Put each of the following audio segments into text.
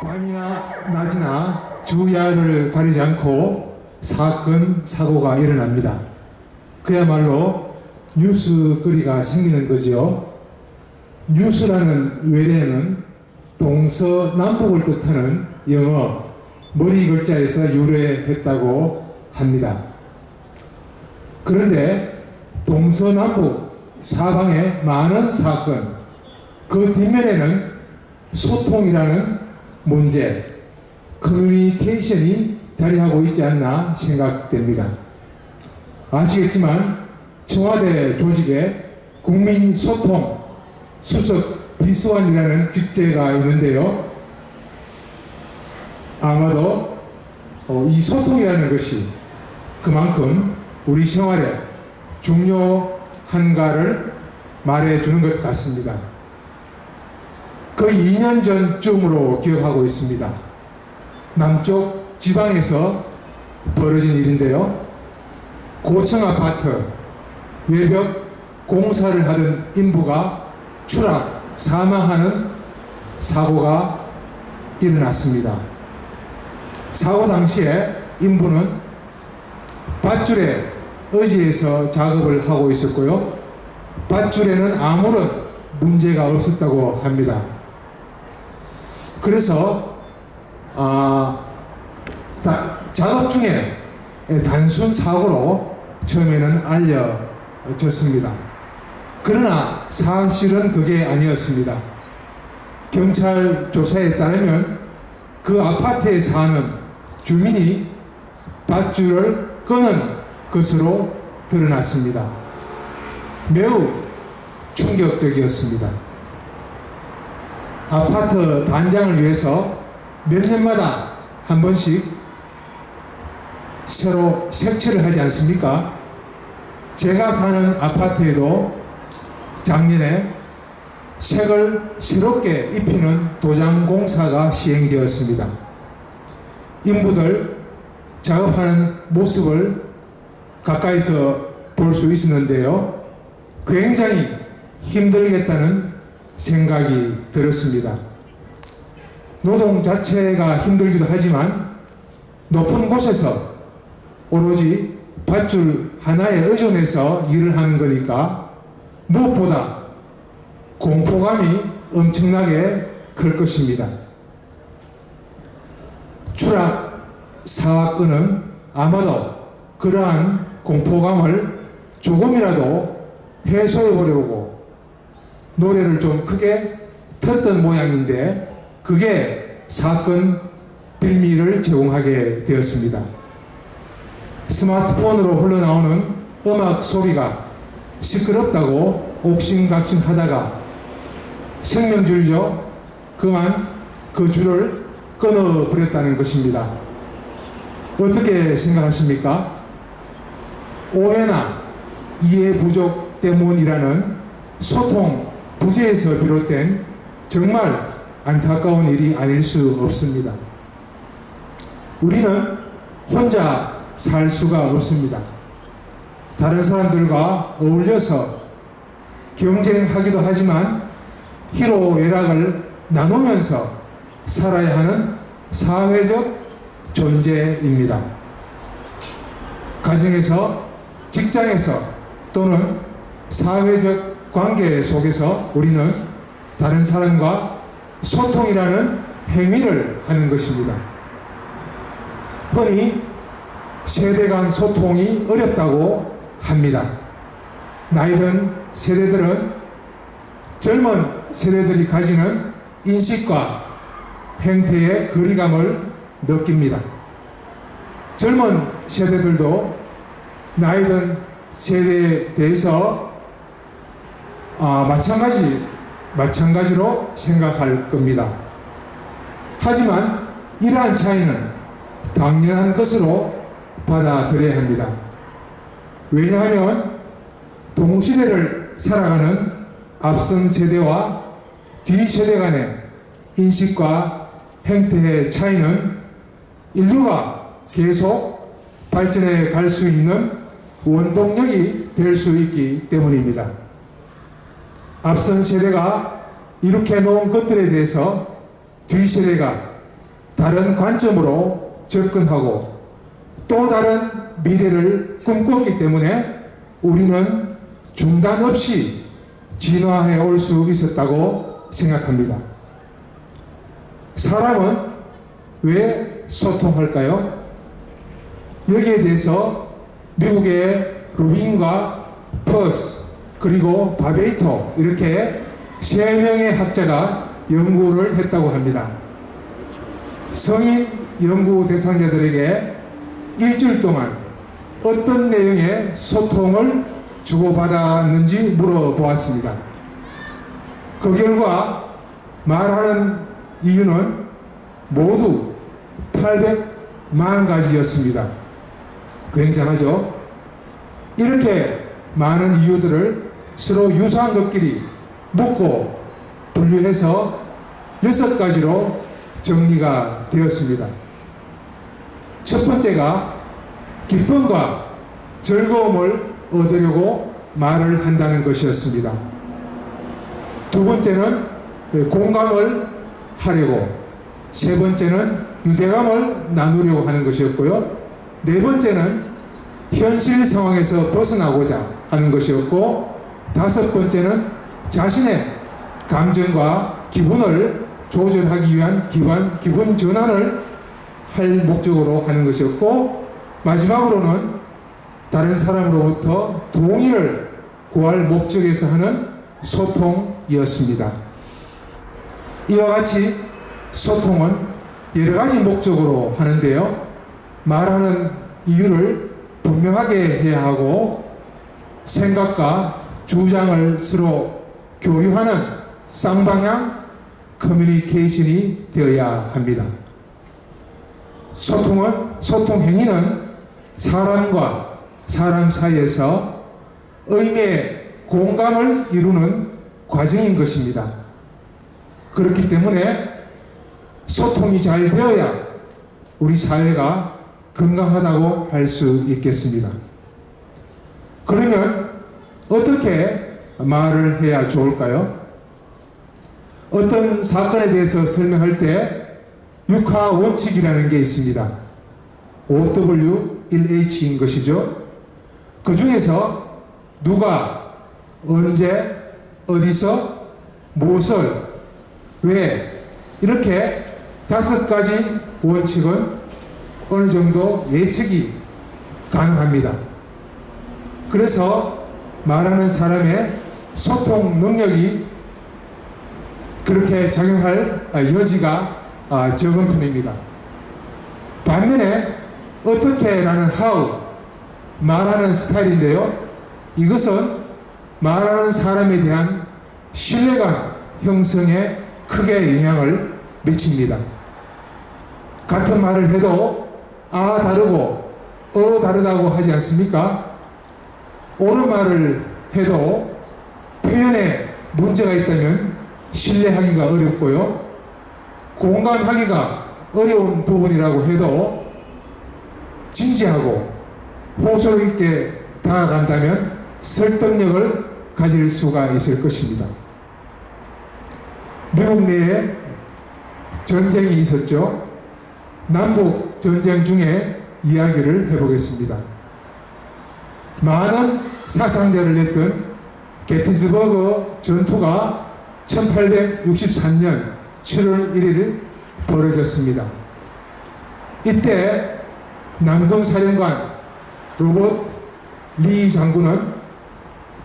밤이나 낮이나 주야를 가리지 않고 사건, 사고가 일어납니다. 그야말로 뉴스거리가 생기는 거지요. 뉴스라는 외래는 동서남북을 뜻하는 영어 머리 글자에서 유래했다고 합니다. 그런데 동서남북 사방에 많은 사건, 그 뒷면에는 소통이라는 문제, 커뮤니케이션이 자리하고 있지 않나 생각됩니다. 아시겠지만 청와대 조직에 국민소통 수석 비서관이라는 직제가 있는데요. 아마도 이 소통이라는 것이 그만큼 우리 생활에 중요한가를 말해주는 것 같습니다. 거의 2년 전쯤으로 기억하고 있습니다. 남쪽 지방에서 벌어진 일인데요. 고층 아파트 외벽 공사를 하던 인부가 추락, 사망하는 사고가 일어났습니다. 사고 당시에 인부는 밧줄에 의지해서 작업을 하고 있었고요. 밧줄에는 아무런 문제가 없었다고 합니다. 그래서 작업 중에 단순 사고로 처음에는 알려졌습니다. 그러나 사실은 그게 아니었습니다. 경찰 조사에 따르면 그 아파트에 사는 주민이 밧줄을 끄는 것으로 드러났습니다. 매우 충격적이었습니다. 아파트 단장을 위해서 몇 년마다 한 번씩 새로 색칠을 하지 않습니까? 제가 사는 아파트에도 작년에 색을 새롭게 입히는 도장 공사가 시행되었습니다. 인부들 작업하는 모습을 가까이서 볼 수 있었는데요. 굉장히 힘들겠다는 생각이 들었습니다. 노동 자체가 힘들기도 하지만 높은 곳에서 오로지 밧줄 하나에 의존해서 일을 하는 거니까 무엇보다 공포감이 엄청나게 클 것입니다. 추락 사건은 아마도 그러한 공포감을 조금이라도 해소해 보려고 노래를 좀 크게 틀었던 모양인데 그게 사건 빌미를 제공하게 되었습니다. 스마트폰으로 흘러나오는 음악 소리가 시끄럽다고 옥신각신하다가 생명줄이죠. 그만 그 줄을 끊어버렸다는 것입니다. 어떻게 생각하십니까? 오해나 이해 부족 때문이라는 소통 부재에서 비롯된 정말 안타까운 일이 아닐 수 없습니다. 우리는 혼자 살 수가 없습니다. 다른 사람들과 어울려서 경쟁하기도 하지만 희로애락을 나누면서 살아야 하는 사회적 존재입니다. 가정에서, 직장에서 또는 사회적 관계 속에서 우리는 다른 사람과 소통이라는 행위를 하는 것입니다. 흔히 세대 간 소통이 어렵다고 합니다. 나이든 세대들은 젊은 세대들이 가지는 인식과 행태의 거리감을 느낍니다. 젊은 세대들도 나이든 세대에 대해서 마찬가지로 생각할 겁니다. 하지만 이러한 차이는 당연한 것으로 받아들여야 합니다. 왜냐하면 동시대를 살아가는 앞선 세대와 뒤 세대 간의 인식과 행태의 차이는 인류가 계속 발전해 갈 수 있는 원동력이 될 수 있기 때문입니다. 앞선 세대가 이렇게 놓은 것들에 대해서 뒤 세대가 다른 관점으로 접근하고 또 다른 미래를 꿈꿨기 때문에 우리는 중단 없이 진화해 올 수 있었다고 생각합니다. 사람은 왜 소통할까요? 여기에 대해서 미국의 루빈과 퍼스 그리고 바베이토 이렇게 3명의 학자가 연구를 했다고 합니다. 성인 연구 대상자들에게 일주일 동안 어떤 내용의 소통을 주고받았는지 물어보았습니다. 그 결과 말하는 이유는 모두 800만 가지였습니다. 굉장하죠? 이렇게 많은 이유들을 서로 유사한 것끼리 묶고 분류해서 6가지로 정리가 되었습니다. 첫 번째가 기쁨과 즐거움을 얻으려고 말을 한다는 것이었습니다. 두 번째는 공감을 하려고, 세 번째는 유대감을 나누려고 하는 것이었고요. 네 번째는 현실 상황에서 벗어나고자 하는 것이었고, 다섯 번째는 자신의 감정과 기분을 조절하기 위한 기분 전환을 할 목적으로 하는 것이었고, 마지막으로는 다른 사람으로부터 동의를 구할 목적에서 하는 소통이었습니다. 이와 같이 소통은 여러 가지 목적으로 하는데요. 말하는 이유를 분명하게 해야 하고 생각과 주장을 서로 교류하는 쌍방향 커뮤니케이션이 되어야 합니다. 소통 행위는 사람과 사람 사이에서 의미의 공감을 이루는 과정인 것입니다. 그렇기 때문에 소통이 잘 되어야 우리 사회가 건강하다고 할 수 있겠습니다. 그러면 어떻게 말을 해야 좋을까요? 어떤 사건에 대해서 설명할 때 육하 원칙이라는 게 있습니다. OW1H인 것이죠. 그 중에서 누가, 언제, 어디서, 무엇을, 왜 이렇게 5가지 원칙은 어느 정도 예측이 가능합니다. 그래서 말하는 사람의 소통 능력이 그렇게 작용할 여지가 적은 편입니다. 반면에 어떻게라는 how, 말하는 스타일인데요. 이것은 말하는 사람에 대한 신뢰감 형성에 크게 영향을 미칩니다. 같은 말을 해도 다르고 다르다고 하지 않습니까? 옳은 말을 해도 표현에 문제가 있다면 신뢰하기가 어렵고요. 공감하기가 어려운 부분이라고 해도 진지하고 호소력 있게 다가간다면 설득력을 가질 수가 있을 것입니다. 미국 내에 전쟁이 있었죠. 남북 전쟁 중에 이야기를 해보겠습니다. 많은 사상자를 냈던 게티즈버그 전투가 1863년 7월 1일 벌어졌습니다. 이때 남군 사령관 로버트 리 장군은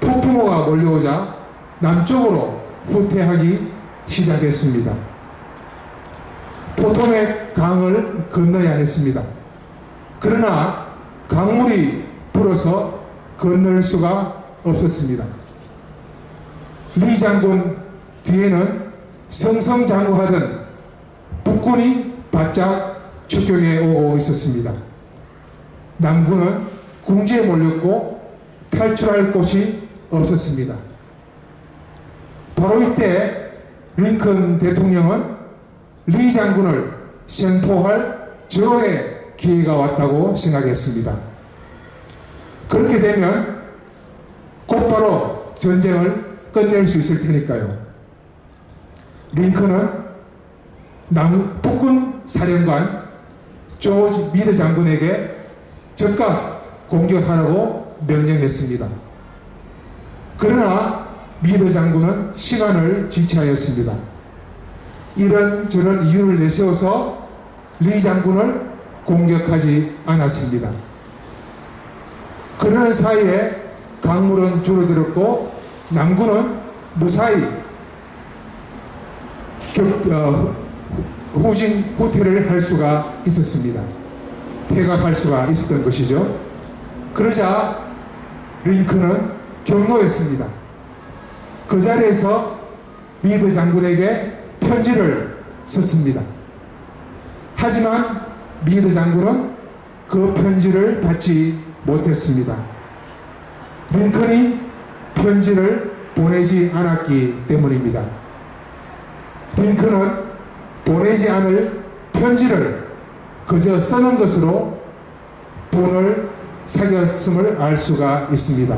폭풍우가 몰려오자 남쪽으로 후퇴하기 시작했습니다. 포토맥 강을 건너야 했습니다. 그러나 강물이 불어서 건널 수가 없었습니다. 리 장군 뒤에는 승승장구하던 북군이 바짝 추격해 오고 있었습니다. 남군은 궁지에 몰렸고 탈출할 곳이 없었습니다. 바로 이때 링컨 대통령은 리 장군을 생포할 절호의 기회가 왔다고 생각했습니다. 그렇게 되면 곧바로 전쟁을 끝낼 수 있을 테니까요. 링컨은 북군 사령관 조지 미드 장군에게 즉각 공격하라고 명령했습니다. 그러나 미드 장군은 시간을 지체하였습니다. 이런저런 이유를 내세워서 리 장군을 공격하지 않았습니다. 그러는 사이에 강물은 줄어들었고 남군은 무사히 후퇴를 할 수가 있었습니다. 퇴각할 수가 있었던 것이죠. 그러자 링컨은 경로했습니다. 그 자리에서 미드 장군에게 편지를 썼습니다. 하지만 미드 장군은 그 편지를 받지 못했습니다. 링컨이 편지를 보내지 않았기 때문입니다. 링컨은 보내지 않을 편지를 그저 써는 것으로 돈을 사귀었음을 알 수가 있습니다.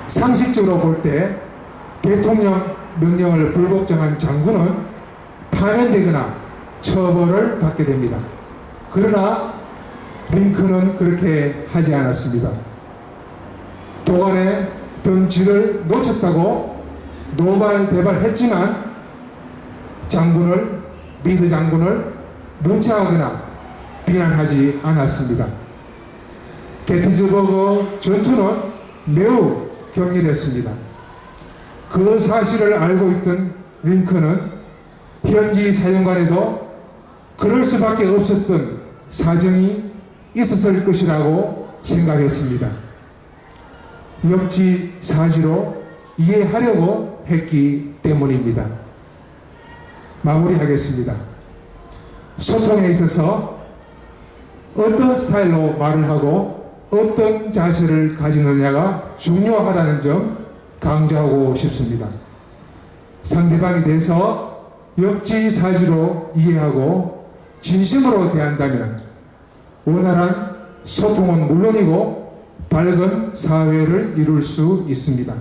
상식적으로 볼 때 대통령 명령을 불복종한 장군은 파면되거나 처벌을 받게 됩니다. 그러나 링컨은 그렇게 하지 않았습니다. 도관에 든 쥐를 놓쳤다고 노발대발했지만 미드 장군을 문책하거나 비난하지 않았습니다. 게티즈버그 전투는 매우 격렬했습니다. 그 사실을 알고 있던 링컨은 현지 사령관에도 그럴 수밖에 없었던 사정이 있었을 것이라고 생각했습니다. 역지사지로 이해하려고 했기 때문입니다. 마무리하겠습니다. 소통에 있어서 어떤 스타일로 말을 하고 어떤 자세를 가지느냐가 중요하다는 점 강조하고 싶습니다. 상대방에 대해서 역지사지로 이해하고 진심으로 대한다면 원활한 소통은 물론이고 밝은 사회를 이룰 수 있습니다.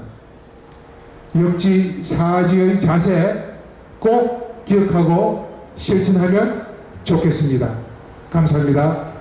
역지사지의 자세 꼭 기억하고 실천하면 좋겠습니다. 감사합니다.